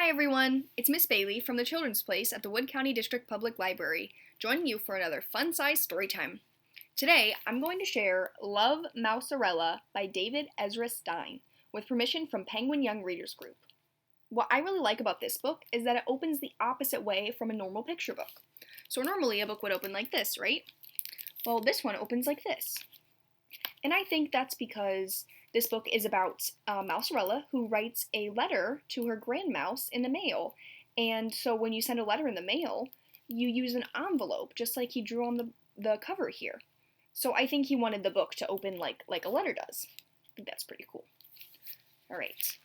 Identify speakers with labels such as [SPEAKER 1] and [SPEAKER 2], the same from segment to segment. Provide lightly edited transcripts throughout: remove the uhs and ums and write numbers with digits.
[SPEAKER 1] everyone, it's Miss Bailee from the Children's Place at the Wood County District Public Library, joining you for another fun-sized story time. Today, I'm going to share Love Mouserella by David Ezra Stein, with permission from Penguin Young Readers Group. What I really like about this book is that it opens the opposite way from a normal picture book. So normally a book would open like this, right? Well, this one opens like this. And I think that's because this book is about Mouserella, who writes a letter to her grandmouse in the mail. And so when you send a letter in the mail, you use an envelope, just like he drew on the cover here. So I think he wanted the book to open like a letter does. I think that's pretty cool. Alright,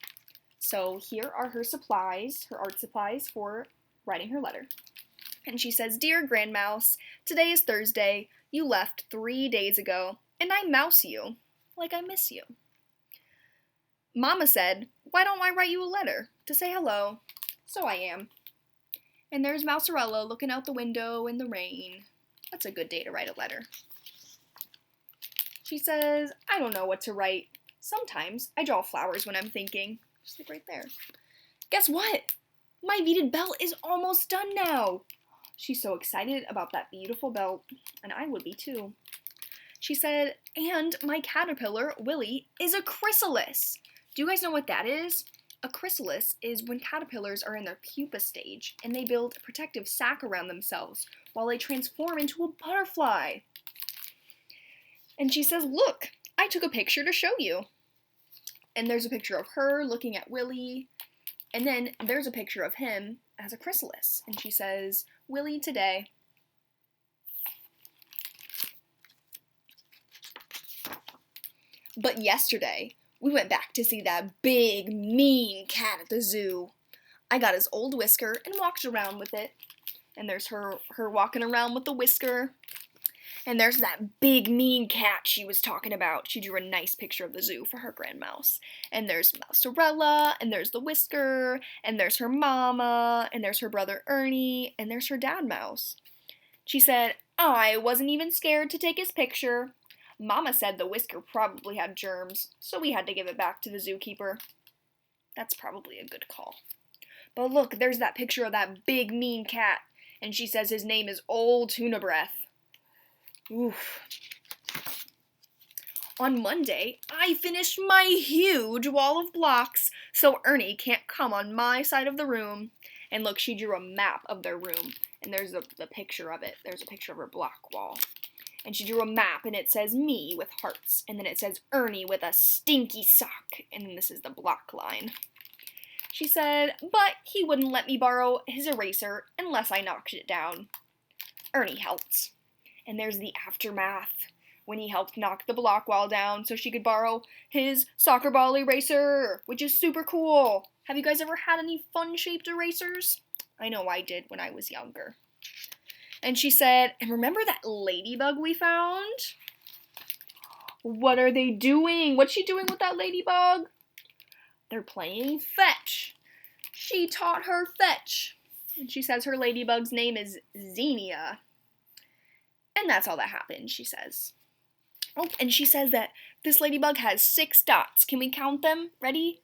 [SPEAKER 1] so here are her supplies, her art supplies for writing her letter. And she says, "Dear Grandmouse, today is Thursday. You left 3 days ago, and I mouse you, like I miss you. Mama said, why don't I write you a letter to say hello? So I am." And there's Mouserella looking out the window in the rain. That's a good day to write a letter. She says, "I don't know what to write. Sometimes I draw flowers when I'm thinking." Just like right there. Guess what? My beaded belt is almost done now. She's so excited about that beautiful belt, and I would be too. She said, "And my caterpillar, Willie, is a chrysalis." Do you guys know what that is? A chrysalis is when caterpillars are in their pupa stage, and they build a protective sac around themselves while they transform into a butterfly. And she says, "Look, I took a picture to show you." And there's a picture of her looking at Willie, and then there's a picture of him as a chrysalis. And she says, "Willie today." But yesterday, we went back to see that big, mean cat at the zoo. I got his old whisker and walked around with it. And there's her walking around with the whisker. And there's that big, mean cat she was talking about. She drew a nice picture of the zoo for her grandmouse. And there's Mouserella, and there's the whisker, and there's her mama, and there's her brother Ernie, and there's her dad mouse. She said, "I wasn't even scared to take his picture. Mama said the whisker probably had germs, so we had to give it back to the zookeeper." That's probably a good call. But look, there's that picture of that big, mean cat, and she says his name is Old Tuna Breath. Oof. On Monday, I finished my huge wall of blocks, so Ernie can't come on my side of the room. And look, she drew a map of their room, and there's the picture of it. There's a picture of her block wall. And she drew a map, and it says me with hearts, and then it says Ernie with a stinky sock, and then this is the block line. She said, but he wouldn't let me borrow his eraser unless I knocked it down. Ernie helped. And there's the aftermath, when he helped knock the block wall down so she could borrow his soccer ball eraser, which is super cool. Have you guys ever had any fun-shaped erasers? I know I did when I was younger. And she said, and remember that ladybug we found? What are they doing? What's she doing with that ladybug? They're playing fetch. She taught her fetch. And she says her ladybug's name is Xenia. And that's all that happened, she says. Oh, and she says that this ladybug has 6 dots. Can we count them? Ready?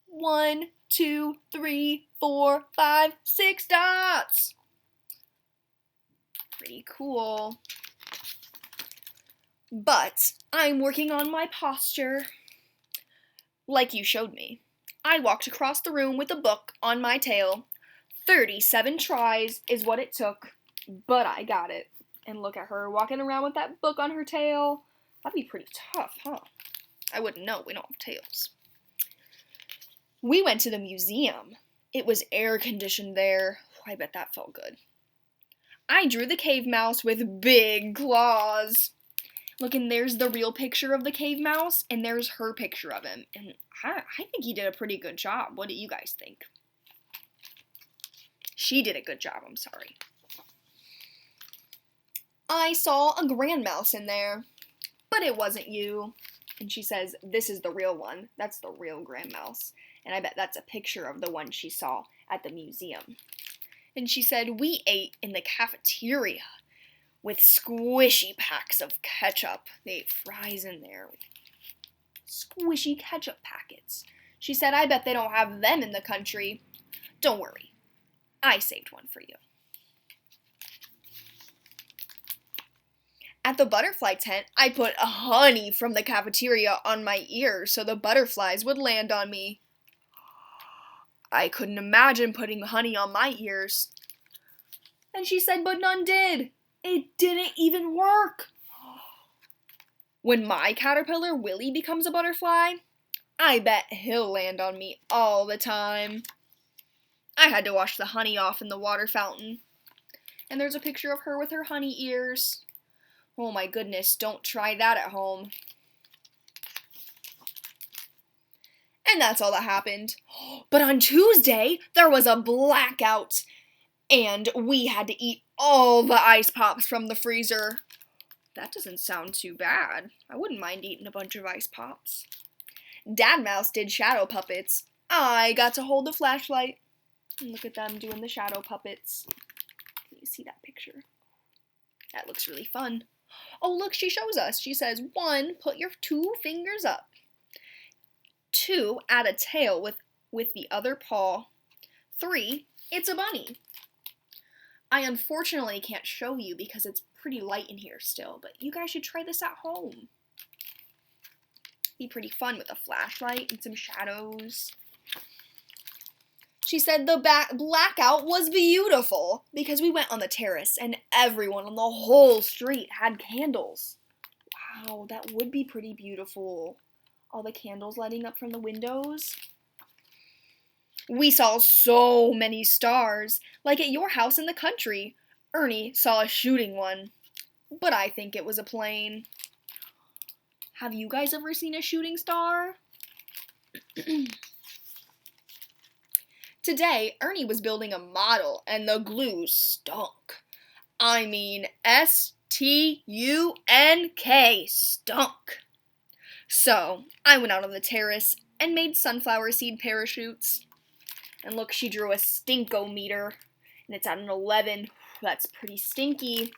[SPEAKER 1] 1, 2, 3, 4, 5, 6 dots. Pretty cool. But I'm working on my posture. Like you showed me. I walked across the room with a book on my tail. 37 tries is what it took, but I got it. And look at her walking around with that book on her tail. That'd be pretty tough, huh? I wouldn't know. We don't have tails. We went to the museum. It was air-conditioned there. I bet that felt good. I drew the cave mouse with big claws. Look, and there's the real picture of the cave mouse, and there's her picture of him. And I think he did a pretty good job. What do you guys think? She did a good job, I'm sorry. I saw a grandmouse in there, but it wasn't you. And she says, this is the real one. That's the real grandmouse. And I bet that's a picture of the one she saw at the museum. And she said, we ate in the cafeteria with squishy packs of ketchup. They ate fries in there with squishy ketchup packets. She said, I bet they don't have them in the country. Don't worry, I saved one for you. At the butterfly tent, I put honey from the cafeteria on my ears so the butterflies would land on me. I couldn't imagine putting honey on my ears. And she said, but none did. It didn't even work. When my caterpillar Willie becomes a butterfly, I bet he'll land on me all the time. I had to wash the honey off in the water fountain. And there's a picture of her with her honey ears. Oh my goodness, don't try that at home. And that's all that happened. But on Tuesday, there was a blackout. And we had to eat all the ice pops from the freezer. That doesn't sound too bad. I wouldn't mind eating a bunch of ice pops. Dad Mouse did shadow puppets. I got to hold the flashlight. And look at them doing the shadow puppets. Can you see that picture? That looks really fun. Oh, look, she shows us. She says, 1, put your 2 fingers up. 2, add a tail with the other paw. 3, it's a bunny. I unfortunately can't show you because it's pretty light in here still, but you guys should try this at home. Be pretty fun with a flashlight and some shadows. She said the blackout was beautiful because we went on the terrace and everyone on the whole street had candles. Wow, that would be pretty beautiful. All the candles lighting up from the windows. We saw so many stars, like at your house in the country. Ernie saw a shooting one, but I think it was a plane. Have you guys ever seen a shooting star? Today, Ernie was building a model, and the glue stunk. I mean, S-T-U-N-K, stunk. So, I went out on the terrace and made sunflower seed parachutes. And look, she drew a stinkometer, and it's at an 11. That's pretty stinky.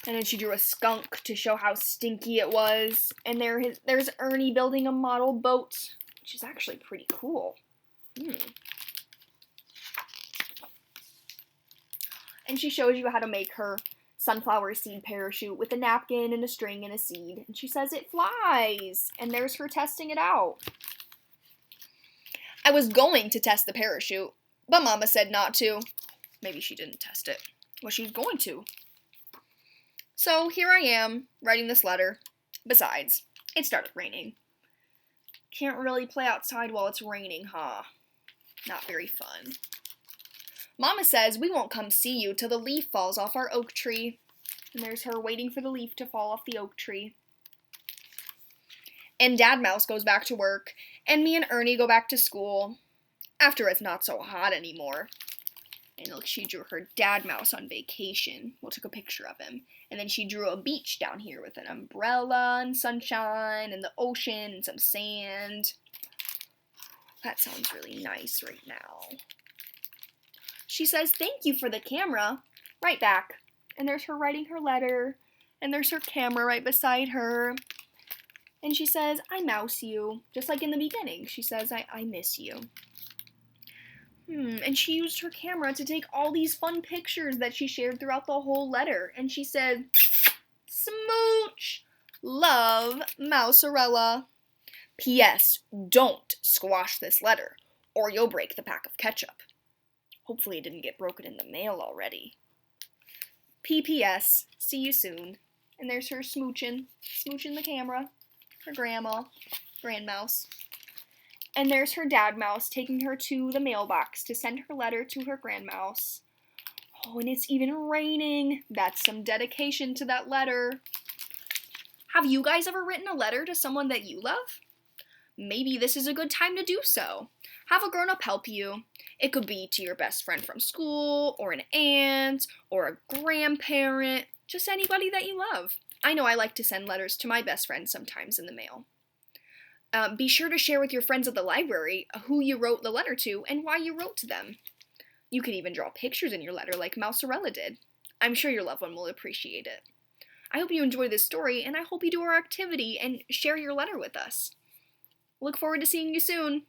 [SPEAKER 1] And then she drew a skunk to show how stinky it was. And there's Ernie building a model boat, which is actually pretty cool. And she shows you how to make her sunflower seed parachute with a napkin and a string and a seed. And she says it flies. And there's her testing it out. I was going to test the parachute, but Mama said not to. Maybe she didn't test it. Well, she's going to. So here I am, writing this letter. Besides, it started raining. Can't really play outside while it's raining, huh? Not very fun. Mama says we won't come see you till the leaf falls off our oak tree. And there's her waiting for the leaf to fall off the oak tree. And Dad Mouse goes back to work, and me and Ernie go back to school, after it's not so hot anymore. And look, she drew her Dad Mouse on vacation. We'll took a picture of him. And then she drew a beach down here with an umbrella and sunshine and the ocean and some sand. That sounds really nice right now. She says, thank you for the camera. Right back. And there's her writing her letter. And there's her camera right beside her. And she says, I mouse you. Just like in the beginning. She says, I miss you. And she used her camera to take all these fun pictures that she shared throughout the whole letter. And she said, smooch. Love, Mouserella. P.S. Don't squash this letter, or you'll break the pack of ketchup. Hopefully it didn't get broken in the mail already. P.P.S. See you soon. And there's her smooching the camera. Her grandmouse. And there's her Dad Mouse taking her to the mailbox to send her letter to her grandmouse. Oh, and it's even raining. That's some dedication to that letter. Have you guys ever written a letter to someone that you love? Maybe this is a good time to do so. Have a grown-up help you. It could be to your best friend from school, or an aunt, or a grandparent, just anybody that you love. I know I like to send letters to my best friend sometimes in the mail. Be sure to share with your friends at the library who you wrote the letter to and why you wrote to them. You could even draw pictures in your letter like Mouserella did. I'm sure your loved one will appreciate it. I hope you enjoy this story, and I hope you do our activity and share your letter with us. Look forward to seeing you soon.